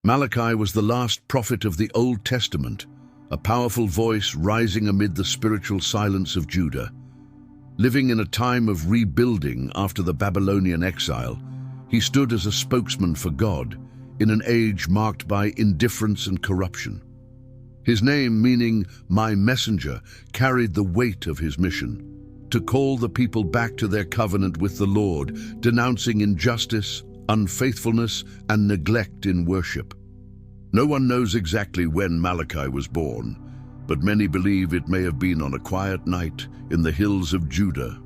Malachi was the last prophet of the Old Testament, a powerful voice rising amid the spiritual silence of Judah. Living in a time of rebuilding after the Babylonian exile, he stood as a spokesman for God in an age marked by indifference and corruption. His name, meaning "my messenger," carried the weight of his mission, to call the people back to their covenant with the Lord, denouncing injustice, unfaithfulness, and neglect in worship. No one knows exactly when Malachi was born, but many believe it may have been on a quiet night in the hills of Judah,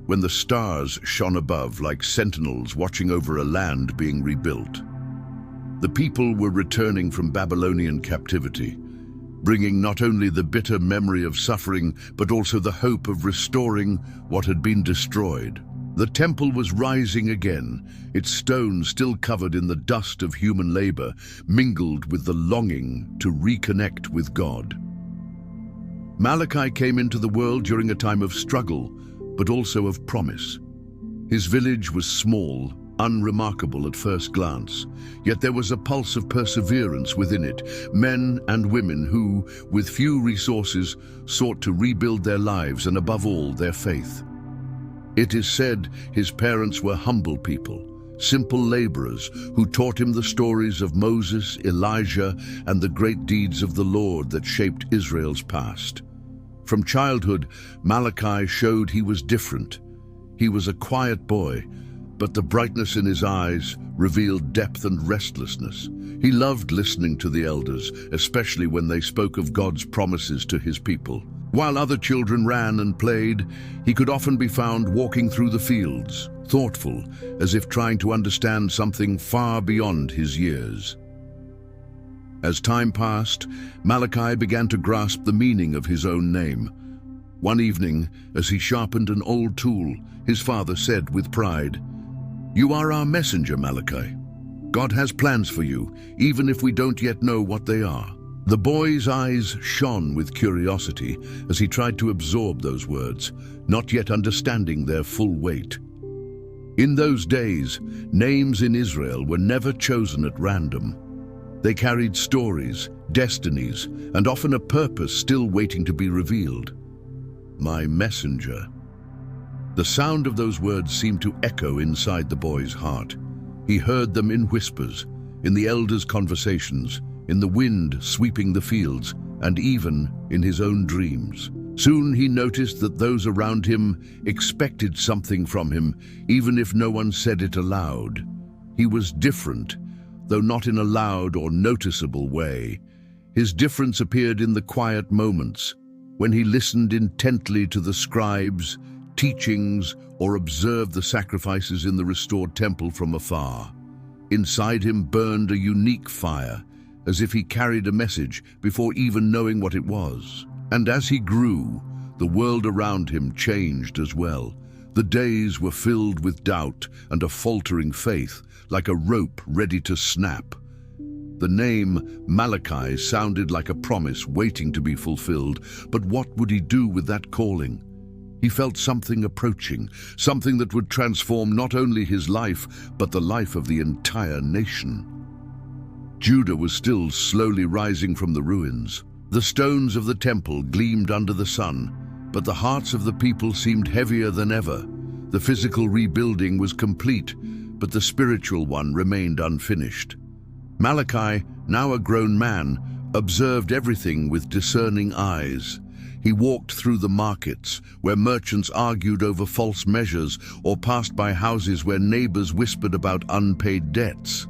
when the stars shone above like sentinels watching over a land being rebuilt. The people were returning from Babylonian captivity, bringing not only the bitter memory of suffering, but also the hope of restoring what had been destroyed. The temple was rising again, its stones still covered in the dust of human labor, mingled with the longing to reconnect with God. Malachi came into the world during a time of struggle, but also of promise. His village was small, unremarkable at first glance, yet there was a pulse of perseverance within it, men and women who, with few resources, sought to rebuild their lives and, above all, their faith. It is said his parents were humble people, simple laborers who taught him the stories of Moses, Elijah, and the great deeds of the Lord that shaped Israel's past. From childhood, Malachi showed he was different. He was a quiet boy, but the brightness in his eyes revealed depth and restlessness. He loved listening to the elders, especially when they spoke of God's promises to his people. While other children ran and played, he could often be found walking through the fields, thoughtful, as if trying to understand something far beyond his years. As time passed, Malachi began to grasp the meaning of his own name. One evening, as he sharpened an old tool, his father said with pride, "You are our messenger, Malachi. God has plans for you, even if we don't yet know what they are." The boy's eyes shone with curiosity as he tried to absorb those words, not yet understanding their full weight. In those days, names in Israel were never chosen at random. They carried stories, destinies, and often a purpose still waiting to be revealed. My messenger. The sound of those words seemed to echo inside the boy's heart. He heard them in whispers, in the elders' conversations, in the wind sweeping the fields, and even in his own dreams. Soon he noticed that those around him expected something from him, even if no one said it aloud. He was different, though not in a loud or noticeable way. His difference appeared in the quiet moments, when he listened intently to the scribes' teachings or observed the sacrifices in the restored temple from afar. Inside him burned a unique fire, as if he carried a message before even knowing what it was. And as he grew, the world around him changed as well. The days were filled with doubt and a faltering faith, like a rope ready to snap. The name Malachi sounded like a promise waiting to be fulfilled, but what would he do with that calling? He felt something approaching, something that would transform not only his life, but the life of the entire nation. Judah was still slowly rising from the ruins. The stones of the temple gleamed under the sun, but the hearts of the people seemed heavier than ever. The physical rebuilding was complete, but the spiritual one remained unfinished. Malachi, now a grown man, observed everything with discerning eyes. He walked through the markets, where merchants argued over false measures, or passed by houses where neighbors whispered about unpaid debts.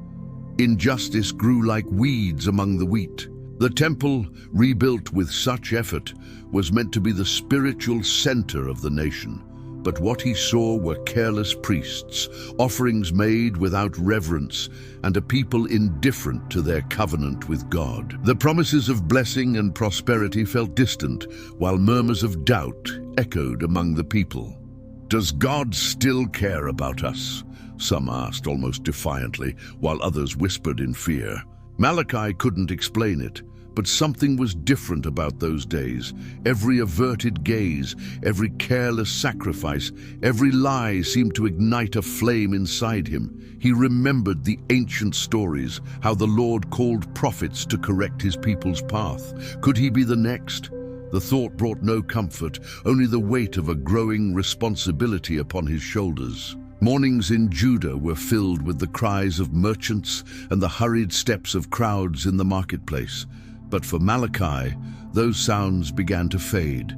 Injustice grew like weeds among the wheat. The temple, rebuilt with such effort, was meant to be the spiritual center of the nation. But what he saw were careless priests, offerings made without reverence, and a people indifferent to their covenant with God. The promises of blessing and prosperity felt distant, while murmurs of doubt echoed among the people. "Does God still care about us?" some asked almost defiantly, while others whispered in fear. Malachi couldn't explain it, But something was different about those days. Every averted gaze, every careless sacrifice, every lie seemed to ignite a flame inside him. He remembered the ancient stories, how the Lord called prophets to correct his people's path. Could he be the next? The thought brought no comfort, only the weight of a growing responsibility upon his shoulders. Mornings in Judah were filled with the cries of merchants and the hurried steps of crowds in the marketplace. But for Malachi, those sounds began to fade.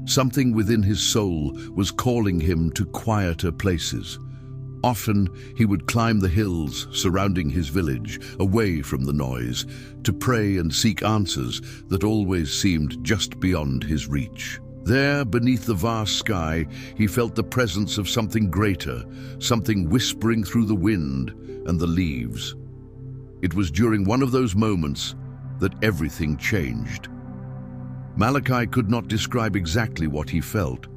Something within his soul was calling him to quieter places. Often he would climb the hills surrounding his village, away from the noise, to pray and seek answers that always seemed just beyond his reach. There, beneath the vast sky, he felt the presence of something greater, something whispering through the wind and the leaves. It was during one of those moments that everything changed. Malachi could not describe exactly what he felt.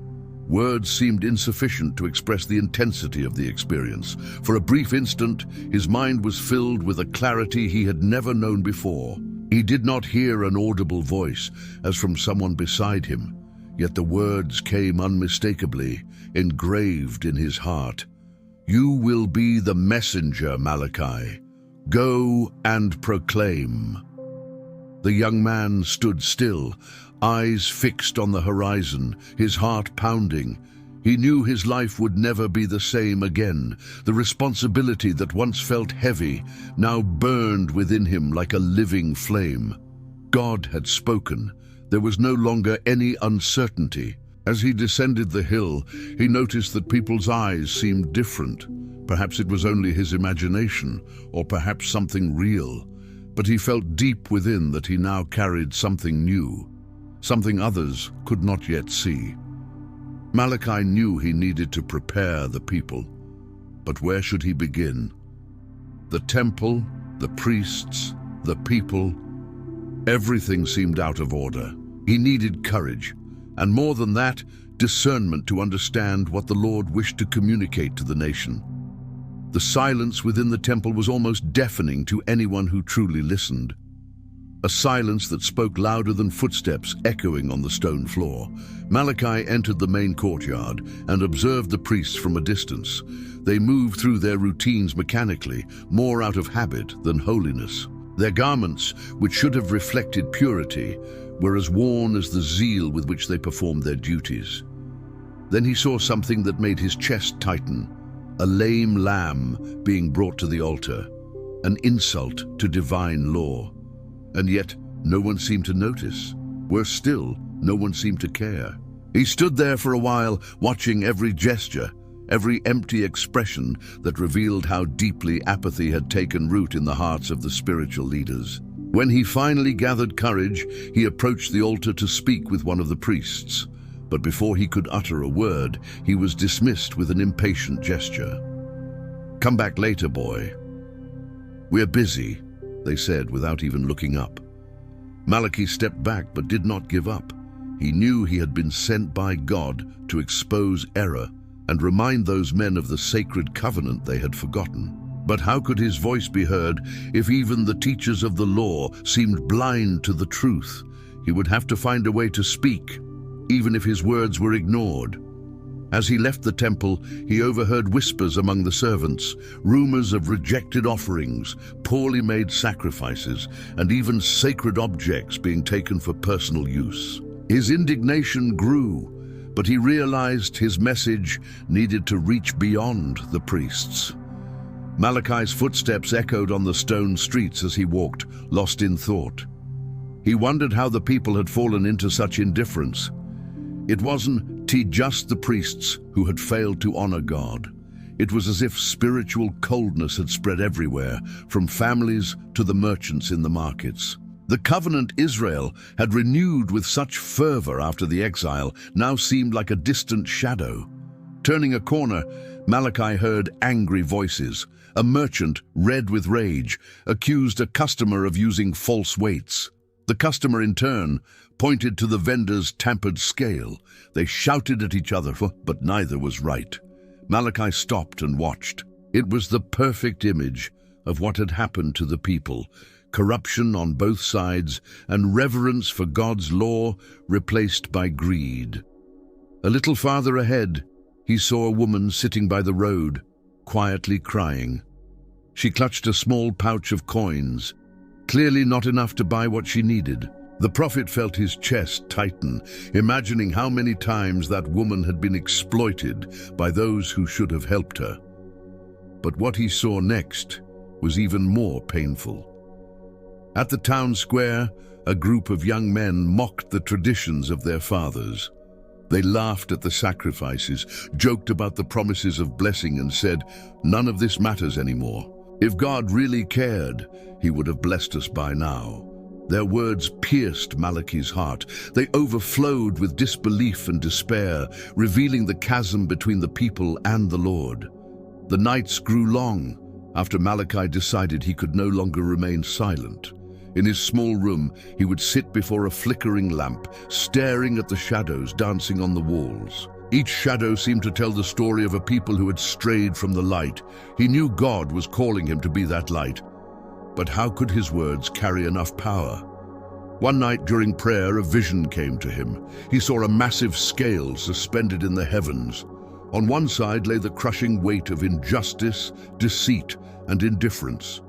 Words seemed insufficient to express the intensity of the experience. For a brief instant, his mind was filled with a clarity he had never known before. He did not hear an audible voice as from someone beside him, yet the words came unmistakably, engraved in his heart. "You will be the messenger, Malachi. Go and proclaim." The young man stood still, eyes fixed on the horizon, his heart pounding. He knew his life would never be the same again. The responsibility that once felt heavy now burned within him like a living flame. God had spoken. There was no longer any uncertainty. As he descended the hill, he noticed that people's eyes seemed different. Perhaps it was only his imagination, or perhaps something real. But he felt deep within that he now carried something new, something others could not yet see. Malachi knew he needed to prepare the people. But where should he begin? The temple, the priests, the people. Everything seemed out of order. He needed courage, and more than that, discernment to understand what the Lord wished to communicate to the nation. The silence within the temple was almost deafening to anyone who truly listened. A silence that spoke louder than footsteps echoing on the stone floor. Malachi entered the main courtyard and observed the priests from a distance. They moved through their routines mechanically, more out of habit than holiness. Their garments, which should have reflected purity, were as worn as the zeal with which they performed their duties. Then he saw something that made his chest tighten. A lame lamb being brought to the altar, an insult to divine law. And yet, no one seemed to notice. Worse still, no one seemed to care. He stood there for a while, watching every gesture, every empty expression that revealed how deeply apathy had taken root in the hearts of the spiritual leaders. When he finally gathered courage, he approached the altar to speak with one of the priests. But before he could utter a word, he was dismissed with an impatient gesture. "Come back later, boy." "We're busy," they said without even looking up. Malachi stepped back but did not give up. He knew he had been sent by God to expose error and remind those men of the sacred covenant they had forgotten. But how could his voice be heard if even the teachers of the law seemed blind to the truth? He would have to find a way to speak, even if his words were ignored. As he left the temple, he overheard whispers among the servants, rumors of rejected offerings, poorly made sacrifices, and even sacred objects being taken for personal use. His indignation grew, but he realized his message needed to reach beyond the priests. Malachi's footsteps echoed on the stone streets as he walked, lost in thought. He wondered how the people had fallen into such indifference. It wasn't just the priests who had failed to honor God. It was as if spiritual coldness had spread everywhere, from families to the merchants in the markets. The covenant Israel had renewed with such fervor after the exile now seemed like a distant shadow. Turning a corner, Malachi heard angry voices. A merchant, red with rage, accused a customer of using false weights. The customer, in turn, pointed to the vendor's tampered scale. They shouted at each other, but neither was right. Malachi stopped and watched. It was the perfect image of what had happened to the people. corruption on both sides, and reverence for God's law replaced by greed. A little farther ahead, he saw a woman sitting by the road, quietly crying. She clutched a small pouch of coins, clearly not enough to buy what she needed. The prophet felt his chest tighten, imagining how many times that woman had been exploited by those who should have helped her. But what he saw next was even more painful. At the town square, a group of young men mocked the traditions of their fathers. They laughed at the sacrifices, joked about the promises of blessing, and said, "None of this matters anymore. If God really cared, he would have blessed us by now." Their words pierced Malachi's heart. They overflowed with disbelief and despair, revealing the chasm between the people and the Lord. The nights grew long after Malachi decided he could no longer remain silent. In his small room, he would sit before a flickering lamp, staring at the shadows dancing on the walls. Each shadow seemed to tell the story of a people who had strayed from the light. He knew God was calling him to be that light. But how could his words carry enough power? One night during prayer, a vision came to him. He saw a massive scale suspended in the heavens. On one side lay the crushing weight of injustice, deceit, and indifference.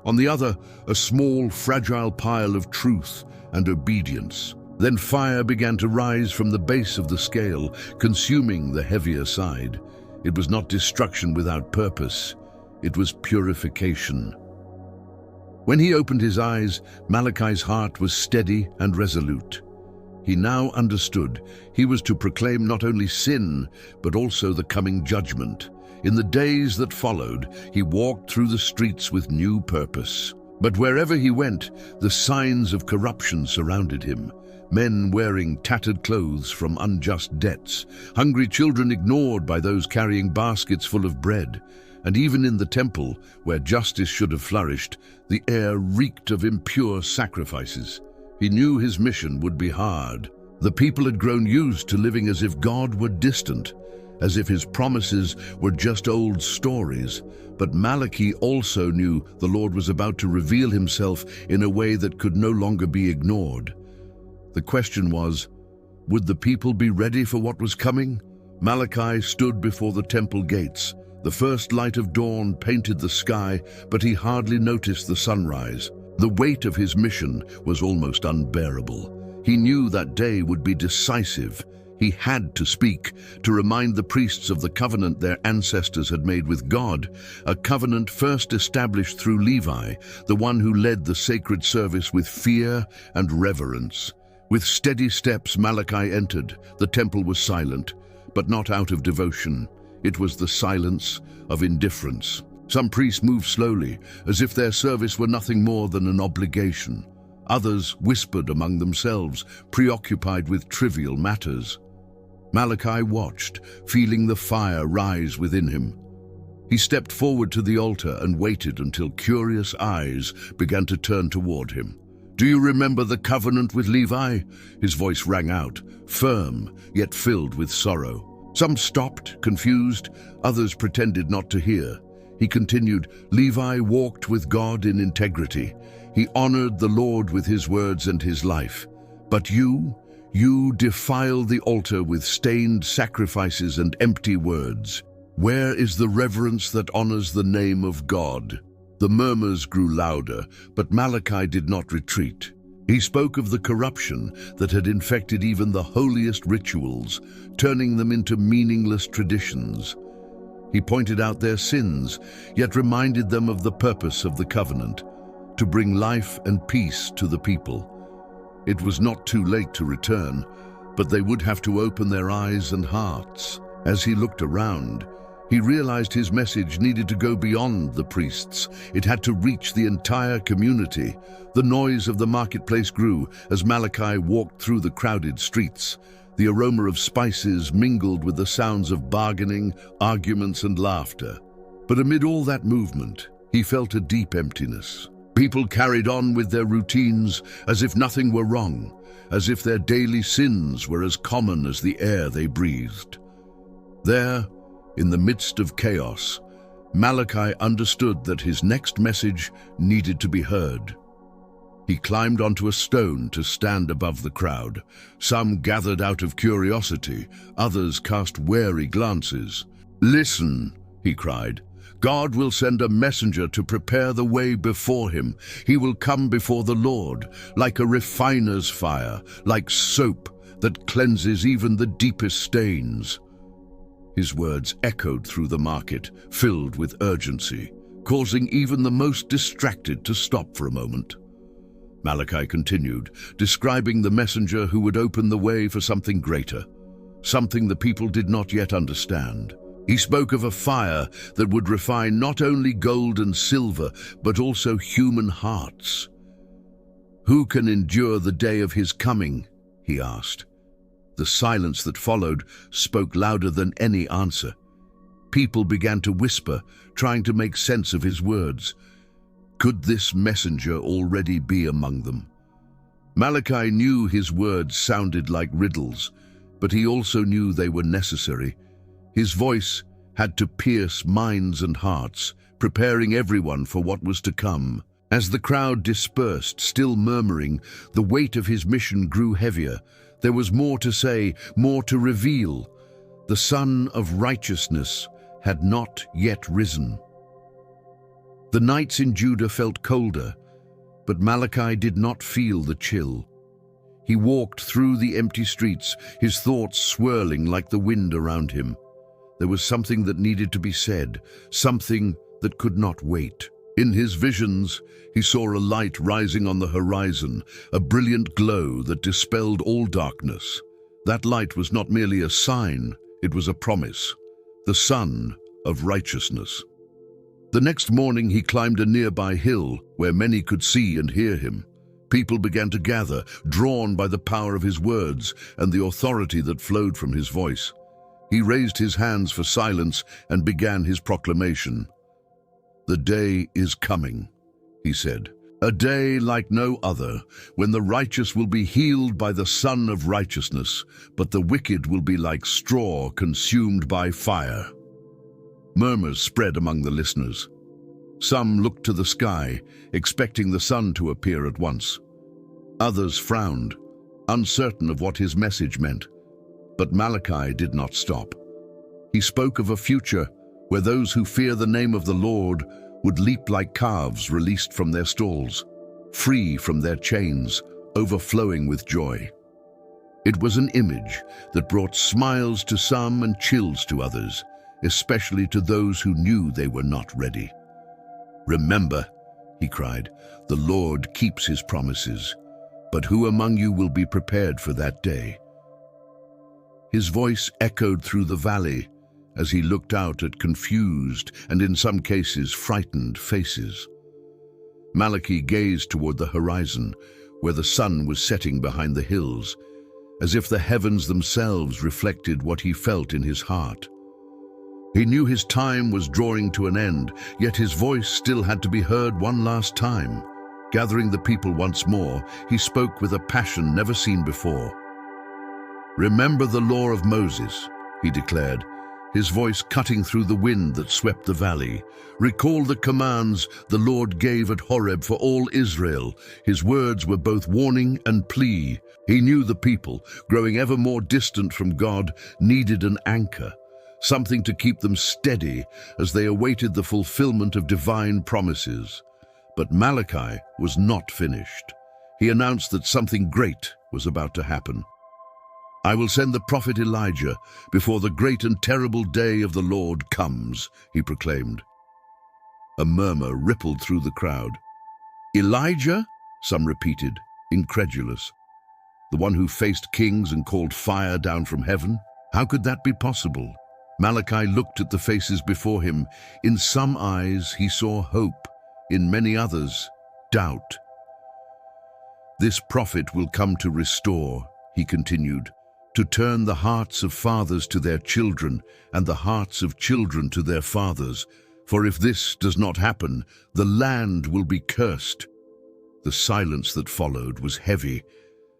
On the other, a small, fragile pile of truth and obedience. Then fire began to rise from the base of the scale, consuming the heavier side. It was not destruction without purpose. It was purification. When he opened his eyes, Malachi's heart was steady and resolute. He now understood he was to proclaim not only sin, but also the coming judgment. In the days that followed, he walked through the streets with new purpose. But wherever he went, the signs of corruption surrounded him. Men wearing tattered clothes from unjust debts, hungry children ignored by those carrying baskets full of bread. And even in the temple, where justice should have flourished, the air reeked of impure sacrifices. He knew his mission would be hard. The people had grown used to living as if God were distant, as if his promises were just old stories. But Malachi also knew the Lord was about to reveal himself in a way that could no longer be ignored. The question was, would the people be ready for what was coming? Malachi stood before the temple gates. The first light of dawn painted the sky, but he hardly noticed the sunrise. The weight of his mission was almost unbearable. He knew that day would be decisive. He had to speak, to remind the priests of the covenant their ancestors had made with God, a covenant first established through Levi, the one who led the sacred service with fear and reverence. With steady steps, Malachi entered. The temple was silent, but not out of devotion. It was the silence of indifference. Some priests moved slowly, as if their service were nothing more than an obligation. Others whispered among themselves, preoccupied with trivial matters. Malachi watched, feeling the fire rise within him. He stepped forward to the altar and waited until curious eyes began to turn toward him. "Do you remember the covenant with Levi?" His voice rang out, firm, yet filled with sorrow. Some stopped, confused. Others pretended not to hear. He continued, "Levi walked with God in integrity. He honored the Lord with his words and his life. But you defile the altar with stained sacrifices and empty words. Where is the reverence that honors the name of God?" The murmurs grew louder, but Malachi did not retreat. He spoke of the corruption that had infected even the holiest rituals, turning them into meaningless traditions. He pointed out their sins, yet reminded them of the purpose of the covenant, to bring life and peace to the people. It was not too late to return, but they would have to open their eyes and hearts. As he looked around, he realized his message needed to go beyond the priests. It had to reach the entire community. The noise of the marketplace grew as Malachi walked through the crowded streets. The aroma of spices mingled with the sounds of bargaining, arguments, and laughter. But amid all that movement, he felt a deep emptiness. People carried on with their routines as if nothing were wrong, as if their daily sins were as common as the air they breathed. There, in the midst of chaos, Malachi understood that his next message needed to be heard. He climbed onto a stone to stand above the crowd. Some gathered out of curiosity, others cast wary glances. "Listen," he cried. "God will send a messenger to prepare the way before him. He will come before the Lord, like a refiner's fire, like soap that cleanses even the deepest stains." His words echoed through the market, filled with urgency, causing even the most distracted to stop for a moment. Malachi continued, describing the messenger who would open the way for something greater, something the people did not yet understand. He spoke of a fire that would refine not only gold and silver, but also human hearts. "Who can endure the day of his coming?" he asked. The silence that followed spoke louder than any answer. People began to whisper, trying to make sense of his words. Could this messenger already be among them? Malachi knew his words sounded like riddles, but he also knew they were necessary. His voice had to pierce minds and hearts, preparing everyone for what was to come. As the crowd dispersed, still murmuring, the weight of his mission grew heavier. There was more to say, more to reveal. The Son of Righteousness had not yet risen. The nights in Judah felt colder, but Malachi did not feel the chill. He walked through the empty streets, his thoughts swirling like the wind around him. There was something that needed to be said, something that could not wait. In his visions, he saw a light rising on the horizon, a brilliant glow that dispelled all darkness. That light was not merely a sign, it was a promise, the Son of Righteousness. The next morning he climbed a nearby hill where many could see and hear him. People began to gather, drawn by the power of his words and the authority that flowed from his voice. He raised his hands for silence and began his proclamation. "The day is coming," he said, "a day like no other, when the righteous will be healed by the Son of Righteousness, but the wicked will be like straw consumed by fire." Murmurs spread among the listeners. Some looked to the sky, expecting the sun to appear at once. Others frowned, uncertain of what his message meant. But Malachi did not stop. He spoke of a future where those who fear the name of the Lord would leap like calves released from their stalls, free from their chains, overflowing with joy. It was an image that brought smiles to some and chills to others, especially to those who knew they were not ready. "Remember," he cried, "the Lord keeps his promises, but who among you will be prepared for that day?" His voice echoed through the valley as he looked out at confused and in some cases frightened faces. Malachi gazed toward the horizon, where the sun was setting behind the hills, as if the heavens themselves reflected what he felt in his heart. He knew his time was drawing to an end, yet his voice still had to be heard one last time. Gathering the people once more, he spoke with a passion never seen before. "Remember the law of Moses," he declared, his voice cutting through the wind that swept the valley. "Recall the commands the Lord gave at Horeb for all Israel." His words were both warning and plea. He knew the people, growing ever more distant from God, needed an anchor, something to keep them steady as they awaited the fulfillment of divine promises. But Malachi was not finished. He announced that something great was about to happen. "I will send the prophet Elijah before the great and terrible day of the Lord comes," he proclaimed. A murmur rippled through the crowd. "Elijah?" some repeated, incredulous. "The one who faced kings and called fire down from heaven? How could that be possible?" Malachi looked at the faces before him. In some eyes he saw hope, in many others, doubt. "This prophet will come to restore," he continued, "to turn the hearts of fathers to their children and the hearts of children to their fathers. For if this does not happen, the land will be cursed." The silence that followed was heavy,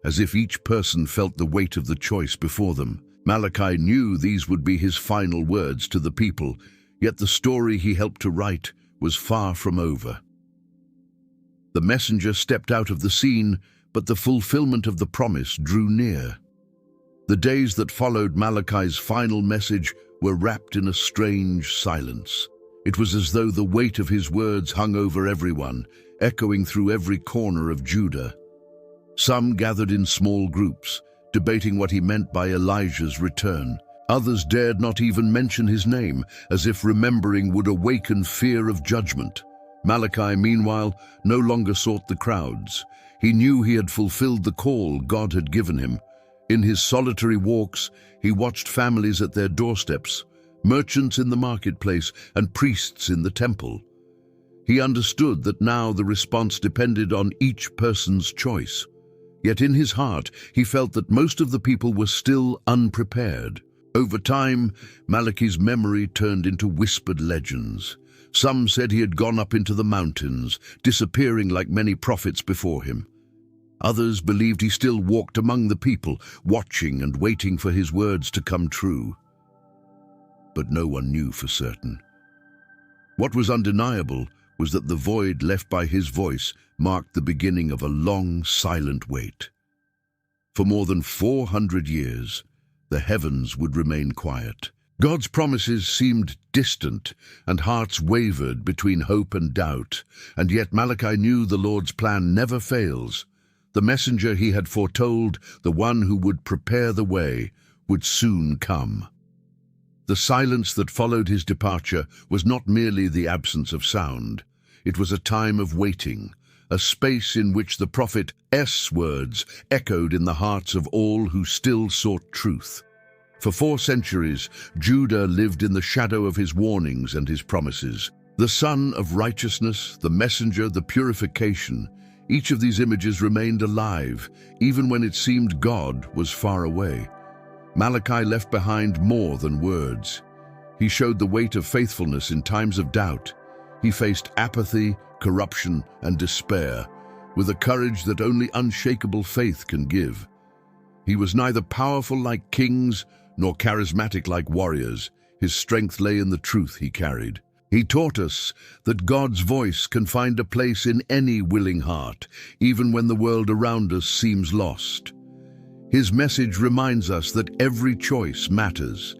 as if each person felt the weight of the choice before them. Malachi knew these would be his final words to the people, yet the story he helped to write was far from over. The messenger stepped out of the scene, but the fulfillment of the promise drew near. The days that followed Malachi's final message were wrapped in a strange silence. It was as though the weight of his words hung over everyone, echoing through every corner of Judah. Some gathered in small groups, debating what he meant by Elijah's return. Others dared not even mention his name, as if remembering would awaken fear of judgment. Malachi, meanwhile, no longer sought the crowds. He knew he had fulfilled the call God had given him. In his solitary walks, he watched families at their doorsteps, merchants in the marketplace, and priests in the temple. He understood that now the response depended on each person's choice. Yet in his heart, he felt that most of the people were still unprepared. Over time, Malachi's memory turned into whispered legends. Some said he had gone up into the mountains, disappearing like many prophets before him. Others believed he still walked among the people, watching and waiting for his words to come true. But no one knew for certain. What was undeniable was that the void left by his voice marked the beginning of a long, silent wait. For more than 400 years, the heavens would remain quiet. God's promises seemed distant, and hearts wavered between hope and doubt, and yet Malachi knew the Lord's plan never fails. The messenger he had foretold, the one who would prepare the way, would soon come. The silence that followed his departure was not merely the absence of sound. It was a time of waiting, a space in which the prophet's words echoed in the hearts of all who still sought truth. For 4 centuries, Judah lived in the shadow of his warnings and his promises. The Son of Righteousness, the messenger, the purification, each of these images remained alive, even when it seemed God was far away. Malachi left behind more than words. He showed the weight of faithfulness in times of doubt. He faced apathy, corruption, and despair, with a courage that only unshakable faith can give. He was neither powerful like kings, nor charismatic like warriors. His strength lay in the truth he carried. He taught us that God's voice can find a place in any willing heart, even when the world around us seems lost. His message reminds us that every choice matters.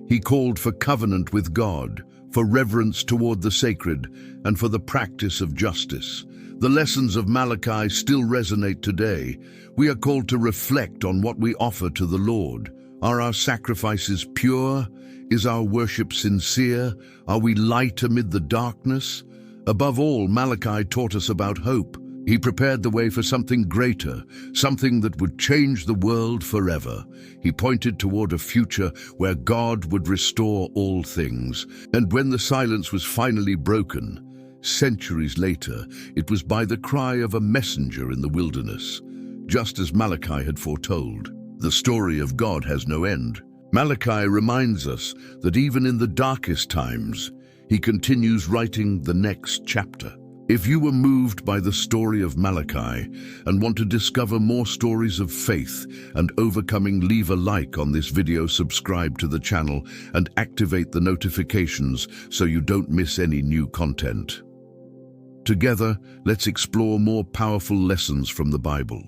He called for covenant with God, for reverence toward the sacred, and for the practice of justice. The lessons of Malachi still resonate today. We are called to reflect on what we offer to the Lord. Are our sacrifices pure? Is our worship sincere? Are we light amid the darkness? Above all, Malachi taught us about hope. He prepared the way for something greater, something that would change the world forever. He pointed toward a future where God would restore all things. And when the silence was finally broken, centuries later, it was by the cry of a messenger in the wilderness, just as Malachi had foretold. The story of God has no end. Malachi reminds us that even in the darkest times, he continues writing the next chapter. If you were moved by the story of Malachi and want to discover more stories of faith and overcoming, leave a like on this video, subscribe to the channel, and activate the notifications so you don't miss any new content. Together, let's explore more powerful lessons from the Bible.